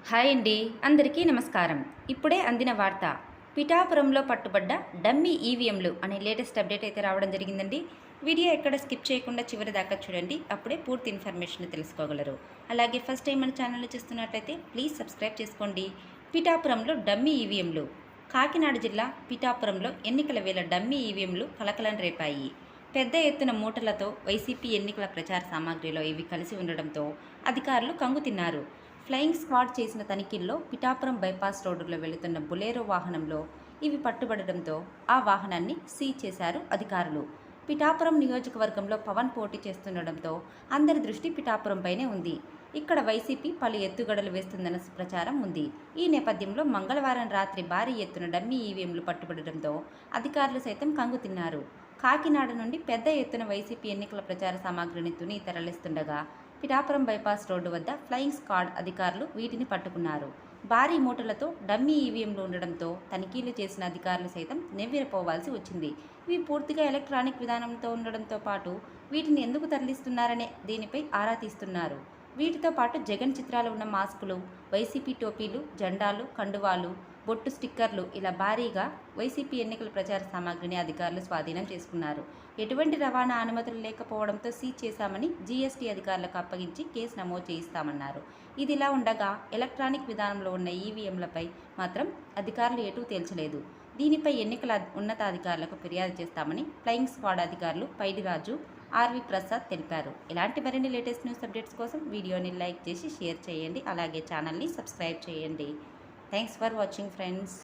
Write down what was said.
Hi అండి, అందరికీ నమస్కారం. ఇప్పుడే అందిన వార్త. పిఠాపురంలో పట్టుబడ్డ డమ్మీ ఈవీఎంలు అనే లేటెస్ట్ అప్డేట్ అయితే రావడం జరిగిందండి. వీడియో ఎక్కడ స్కిప్ చేయకుండా చివరి దాకా చూడండి, అప్పుడే పూర్తి ఇన్ఫర్మేషన్ తెలుసుకోగలరు. అలాగే ఫస్ట్ టైం మన ఛానల్ని చూస్తున్నట్లయితే ప్లీజ్ సబ్స్క్రైబ్ చేసుకోండి. పిఠాపురంలో డమ్మీ ఈవీఎంలు. కాకినాడ జిల్లా పిఠాపురంలో ఎన్నికల వేళ డమ్మీ ఈవీఎంలు కలకలం రేపాయి. పెద్ద ఎత్తున మూటలతో వైసీపీ ఎన్నికల ప్రచార సామాగ్రిలో ఇవి కలిసి ఉండడంతో అధికారులు కంగుతిన్నారు. ఫ్లయింగ్ స్క్వాడ్ చేసిన తనిఖీల్లో పిఠాపురం బైపాస్ రోడ్డులో వెళుతున్న బులెరో వాహనంలో ఇవి పట్టుబడడంతో ఆ వాహనాన్ని సీజ్ చేశారు అధికారులు. పిఠాపురం నియోజకవర్గంలో పవన్ పోటీ చేస్తుండడంతో అందరి దృష్టి పిఠాపురంపైనే ఉంది. ఇక్కడ వైసీపీ పలు ఎత్తుగడలు వేస్తుందన్న ప్రచారం ఉంది. ఈ నేపథ్యంలో మంగళవారం రాత్రి భారీ ఎత్తున డమ్మీ ఈవీఎంలు పట్టుబడడంతో అధికారులు సైతం కంగుతిన్నారు. కాకినాడ నుండి పెద్ద ఎత్తున వైసీపీ ఎన్నికల ప్రచార సామాగ్రిని తుని తరలిస్తుండగా పిఠాపురం బైపాస్ రోడ్డు వద్ద ఫ్లయింగ్ స్క్వాడ్ అధికారులు వీటిని పట్టుకున్నారు. భారీ మూటలతో డమ్మీ ఈవీఎంలు ఉండడంతో తనిఖీలు చేసిన అధికారులు సైతం నెవ్వెరపోవాల్సి వచ్చింది. ఇవి పూర్తిగా ఎలక్ట్రానిక్ విధానంతో ఉండడంతో పాటు వీటిని ఎందుకు తరలిస్తున్నారనే దీనిపై ఆరా తీస్తున్నారు. వీటితో పాటు జగన్ చిత్రాలు ఉన్న మాస్కులు, వైసీపీ టోపీలు, జెండాలు, కండువాలు, బొట్టు స్టిక్కర్లు ఇలా భారీగా వైసీపీ ఎన్నికల ప్రచార సామాగ్రిని అధికారులు స్వాధీనం చేసుకున్నారు. ఎటువంటి రవాణా అనుమతులు లేకపోవడంతో సీజ్ చేశామని జీఎస్టీ అధికారులకు అప్పగించి కేసు నమోదు చేయిస్తామన్నారు. ఇదిలా ఉండగా ఎలక్ట్రానిక్ విధానంలో ఉన్న ఈవీఎంలపై మాత్రం అధికారులు ఎటూ తేల్చలేదు. దీనిపై ఎన్నికల ఉన్నతాధికారులకు ఫిర్యాదు చేస్తామని ఫ్లయింగ్ స్క్వాడ్ అధికారులు పైడిరాజు, ఆర్వి ప్రసాద్ తెలిపారు. ఇలాంటి మరిన్ని లేటెస్ట్ న్యూస్ అప్డేట్స్ కోసం వీడియోని లైక్ చేసి షేర్ చేయండి. అలాగే ఛానల్ని సబ్స్క్రైబ్ చేయండి. Thanks for watching friends.